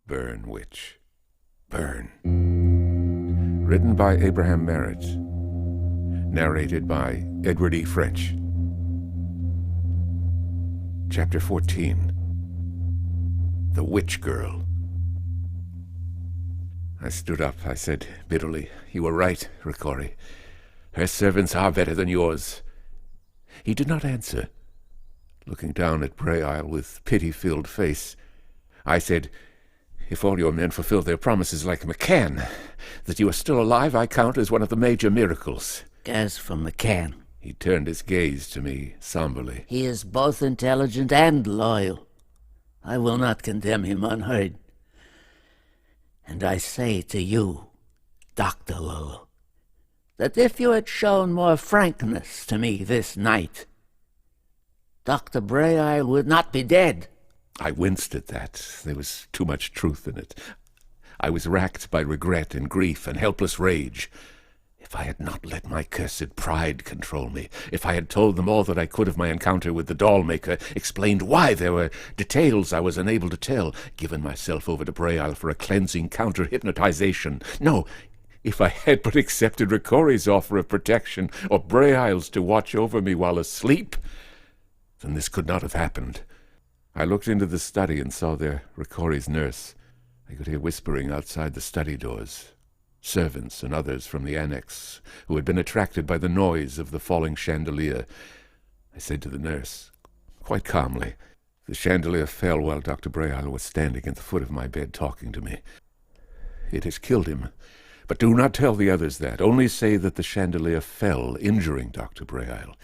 Burn, witch. Burn. Written by Abe Merritt. Narrated by Edward E. French. Chapter 14. The Witch Girl. I stood up. I said bitterly, "You were right, Ricori. Her servants are better than yours." He did not answer. Looking down at Bray Isle with pity-filled face, I said, "If all your men fulfill their promises like McCann, that you are still alive, I count as one of the major miracles." As for McCann, he turned his gaze to me somberly. He is both intelligent and loyal. I will not condemn him unheard. And I say to you, Dr. Lowell, that if you had shown more frankness to me this night, Dr. Bray Isle would not be dead. I winced at that. There was too much truth in it. I was racked by regret and grief and helpless rage. If I had not let my cursed pride control me, if I had told them all that I could of my encounter with the doll-maker, explained why there were details I was unable to tell, given myself over to Bray Isle for a cleansing counter-hypnotization. No, if I had but accepted Ricori's offer of protection, or Bray Isle's to watch over me while asleep, then this could not have happened. I looked into the study and saw there Ricori's nurse. I could hear whispering outside the study doors. Servants and others from the annex who had been attracted by the noise of the falling chandelier. I said to the nurse, quite calmly, "The chandelier fell while Dr. Bray Isle was standing at the foot of my bed talking to me. It has killed him. But do not tell the others that. Only say that the chandelier fell, injuring Dr. Bray Isle.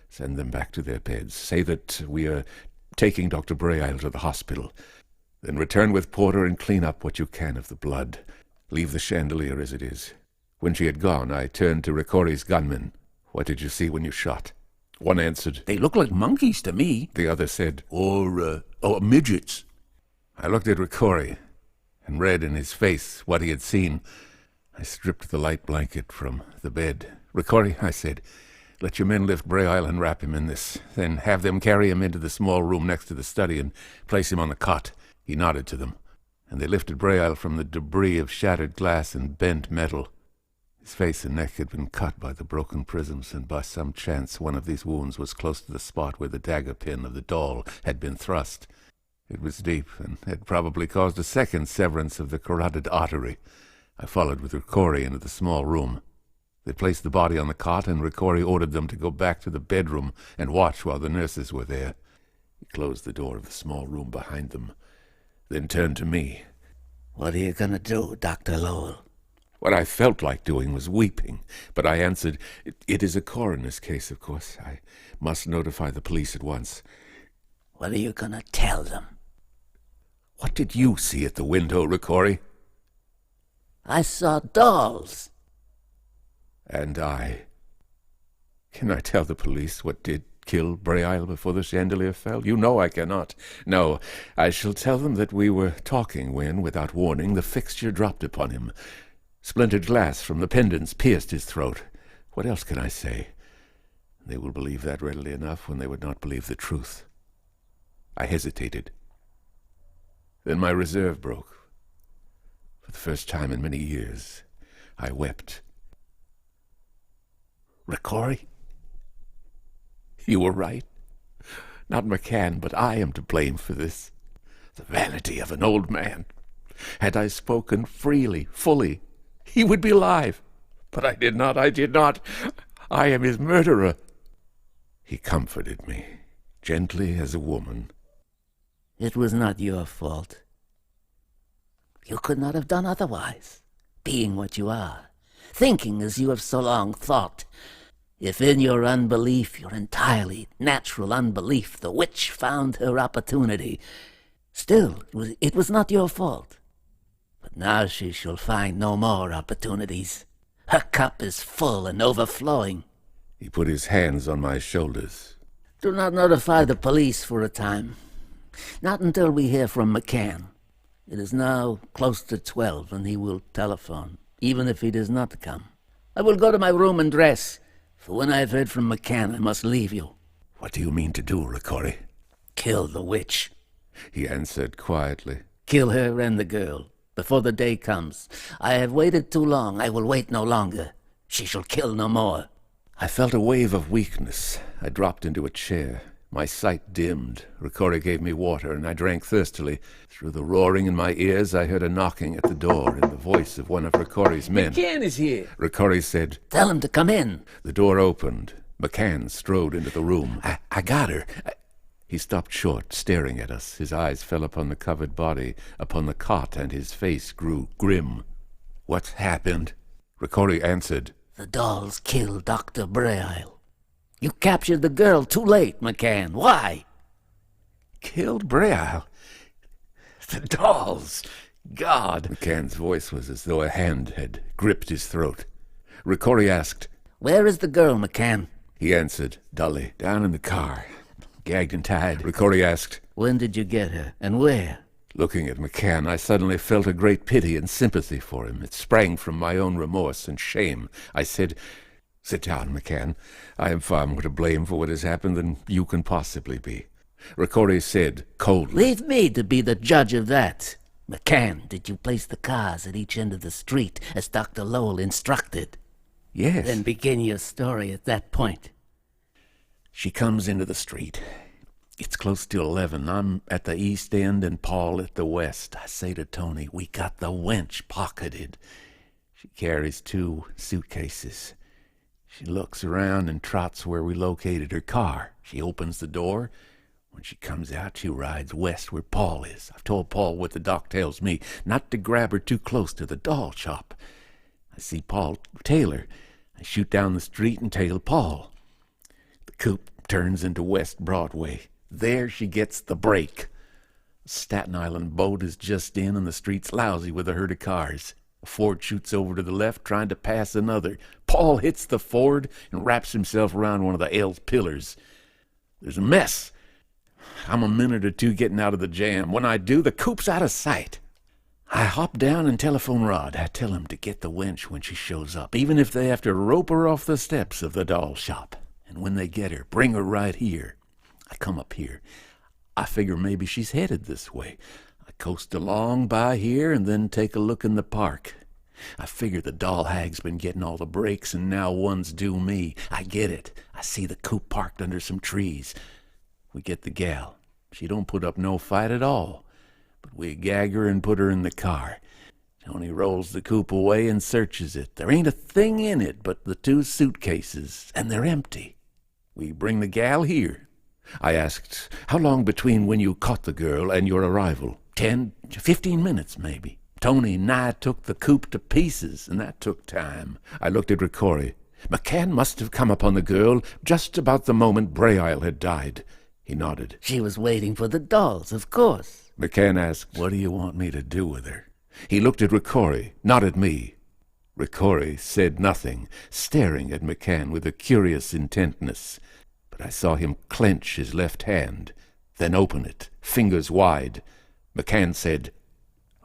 Send them back to their beds. Say that we are taking Dr. Bray Isle to the hospital. Then return with Porter and clean up what you can of the blood. Leave the chandelier as it is." When she had gone, I turned to Ricori's gunmen. "What did you see when you shot?" One answered, "They look like monkeys to me." The other said, Or midgets." I looked at Ricori and read in his face what he had seen. I stripped the light blanket from the bed. "Ricori," I said, "let your men lift Bray Isle and wrap him in this. Then have them carry him into the small room next to the study and place him on the cot." He nodded to them, and they lifted Bray Isle from the debris of shattered glass and bent metal. His face and neck had been cut by the broken prisms, and by some chance one of these wounds was close to the spot where the dagger pin of the doll had been thrust. It was deep, and had probably caused a second severance of the carotid artery. I followed with Ricori into the small room. They placed the body on the cot, and Ricori ordered them to go back to the bedroom and watch while the nurses were there. He closed the door of the small room behind them, then turned to me. "What are you going to do, Dr. Lowell?" What I felt like doing was weeping, but I answered, It is a coroner's case, of course. I must notify the police at once." "What are you going to tell them?" "What did you see at the window, Ricori?" "I saw dolls." "And I. Can I tell the police what did kill Bray Isle before the chandelier fell? You know I cannot. No, I shall tell them that we were talking when, without warning, the fixture dropped upon him. Splintered glass from the pendants pierced his throat. What else can I say? They will believe that readily enough when they would not believe the truth." I hesitated. Then my reserve broke. For the first time in many years, I wept. "Ricori, you were right. Not McCann, but I am to blame for this. The vanity of an old man. Had I spoken freely, fully, he would be alive. But I did not. I am his murderer." He comforted me, gently as a woman. "It was not your fault. You could not have done otherwise, being what you are, thinking as you have so long thought. If in your unbelief, your entirely natural unbelief, the witch found her opportunity, still, it was not your fault. But now she shall find no more opportunities. Her cup is full and overflowing." He put his hands on my shoulders. "Do not notify the police for a time. Not until we hear from McCann. It is now close to 12, and he will telephone, even if he does not come. I will go to my room and dress, for when I have heard from McCann, I must leave you." "What do you mean to do, Ricori?" "Kill the witch." He answered quietly. Kill her and the girl, before the day comes. I have waited too long. I will wait no longer. She shall kill no more. I felt a wave of weakness. I dropped into a chair. My sight dimmed. Ricori gave me water, and I drank thirstily. Through the roaring in my ears, I heard a knocking at the door and the voice of one of Ricori's men. McCann is here. Ricori said, Tell him to come in. The door opened. McCann strode into the room. I got her. He stopped short, staring at us. His eyes fell upon the covered body, upon the cot, and his face grew grim. What happened? Ricori answered, The dolls killed Dr. Braille. You captured the girl too late, McCann. Why? Killed Braille? The dolls! God! McCann's voice was as though a hand had gripped his throat. Ricori asked, Where is the girl, McCann? He answered, dully, down in the car, gagged and tied. Ricori asked, When did you get her, and where? Looking at McCann, I suddenly felt a great pity and sympathy for him. It sprang from my own remorse and shame. I said, Sit down, McCann. I am far more to blame for what has happened than you can possibly be. Ricori said, coldly, Leave me to be the judge of that. McCann, did you place the cars at each end of the street, as Dr. Lowell instructed? Yes. Then begin your story at that point. She comes into the street. It's close to 11. I'm at the east end and Paul at the west. I say to Tony, we got the wench pocketed. She carries 2 suitcases. She looks around and trots where we located her car. She opens the door. When she comes out, she rides west where Paul is. I've told Paul what the doc tells me, not to grab her too close to the doll shop. I see Paul tail her. I shoot down the street and tail Paul. The coupe turns into West Broadway. There she gets the break. A Staten Island boat is just in and the street's lousy with a herd of cars. A Ford shoots over to the left, trying to pass another. Paul hits the Ford and wraps himself around one of the L's pillars. There's a mess. I'm a minute or two getting out of the jam. When I do, the coupe's out of sight. I hop down and telephone Rod. I tell him to get the wench when she shows up, even if they have to rope her off the steps of the doll shop. And when they get her, bring her right here. I come up here. I figure maybe she's headed this way. I coast along by here and then take a look in the park. I figure the doll hag's been getting all the breaks and now one's due me. I get it. I see the coupe parked under some trees. We get the gal. She don't put up no fight at all. But we gag her and put her in the car. Tony rolls the coupe away and searches it. There ain't a thing in it but the 2 suitcases, and they're empty. We bring the gal here. I asked, how long between when you caught the girl and your arrival? 10 to 15 minutes, maybe. Tony nigh took the coupe to pieces, and that took time. I looked at Ricori. McCann must have come upon the girl just about the moment Braille had died. He nodded. She was waiting for the dolls, of course. McCann asked, what do you want me to do with her? He looked at Ricori, not at me. Ricori said nothing, staring at McCann with a curious intentness. But I saw him clench his left hand, then open it, fingers wide. McCann said,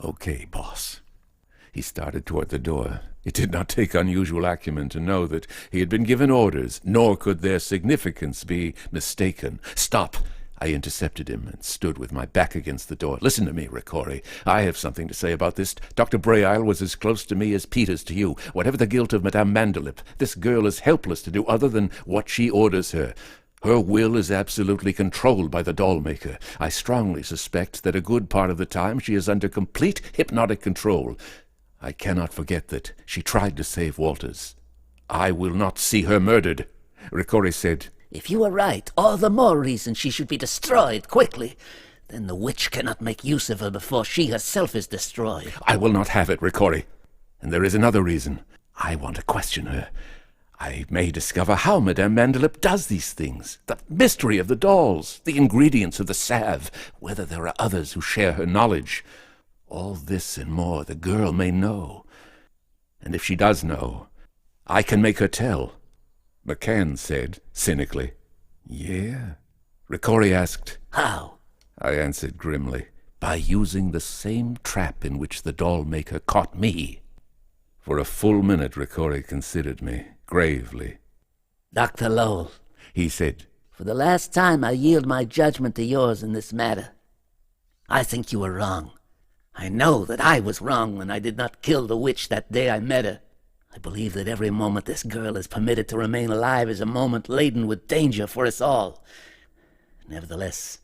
Okay, boss. He started toward the door. It did not take unusual acumen to know that he had been given orders, nor could their significance be mistaken. Stop! I intercepted him and stood with my back against the door. Listen to me, Ricori. I have something to say about this. Dr. Braille was as close to me as Peters to you. Whatever the guilt of Madame Mandelip, this girl is helpless to do other than what she orders her. Her will is absolutely controlled by the doll-maker. I strongly suspect that a good part of the time she is under complete hypnotic control. I cannot forget that she tried to save Walters. I will not see her murdered. Ricori said, If you are right, all the more reason she should be destroyed quickly. Then the witch cannot make use of her before she herself is destroyed. I will not have it, Ricori. And there is another reason. I want to question her. I may discover how Madame Mandelip does these things, the mystery of the dolls, the ingredients of the salve, whether there are others who share her knowledge. All this and more the girl may know. And if she does know, I can make her tell. McCann said, cynically, Yeah. Ricori asked, How? I answered grimly, by using the same trap in which the doll-maker caught me. For a full minute Ricori considered me, gravely. Dr. Lowell, He said, for the last time I yield my judgment to yours in this matter. I think you were wrong. I know that I was wrong when I did not kill the witch that day I met her. I believe that every moment this girl is permitted to remain alive is a moment laden with danger for us all. Nevertheless,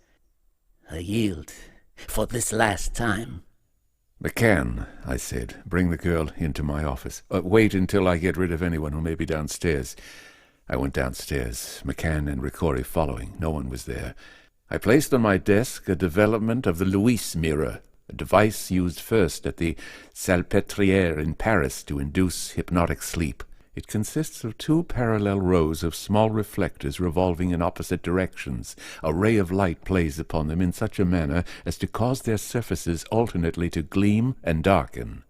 I yield for this last time. McCann, I said, bring the girl into my office. Wait until I get rid of anyone who may be downstairs. I went downstairs, McCann and Ricori following. No one was there. I placed on my desk a development of the Louis mirror, a device used first at the Salpêtrière in Paris to induce hypnotic sleep. It consists of 2 parallel rows of small reflectors revolving in opposite directions. A ray of light plays upon them in such a manner as to cause their surfaces alternately to gleam and darken.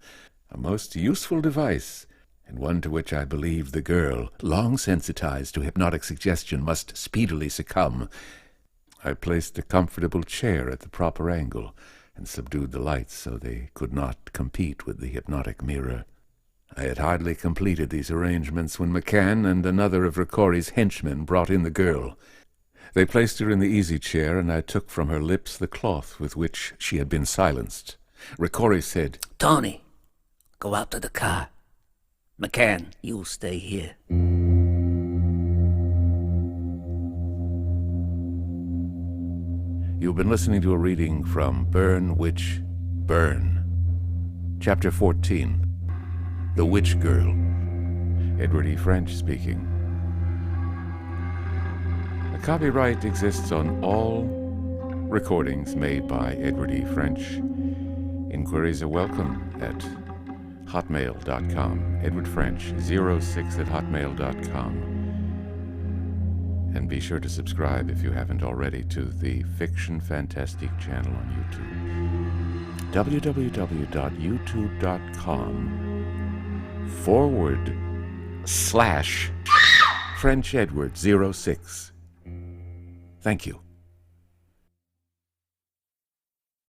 A most useful device, and one to which I believe the girl, long sensitized to hypnotic suggestion, must speedily succumb. I placed a comfortable chair at the proper angle, and subdued the lights so they could not compete with the hypnotic mirror. I had hardly completed these arrangements when McCann and another of Ricori's henchmen brought in the girl. They placed her in the easy-chair, and I took from her lips the cloth with which she had been silenced. Ricori said, Tony, go out to the car. McCann, you stay here. You've been listening to a reading from Burn, Witch, Burn. Chapter 14. The Witch Girl. Edward E. French speaking. The copyright exists on all recordings made by Edward E. French. Inquiries are welcome at hotmail.com. Edward French 06 at hotmail.com. And be sure to subscribe if you haven't already to the Fiction Fantastic channel on YouTube. www.youtube.com/French Edward 06. Thank you.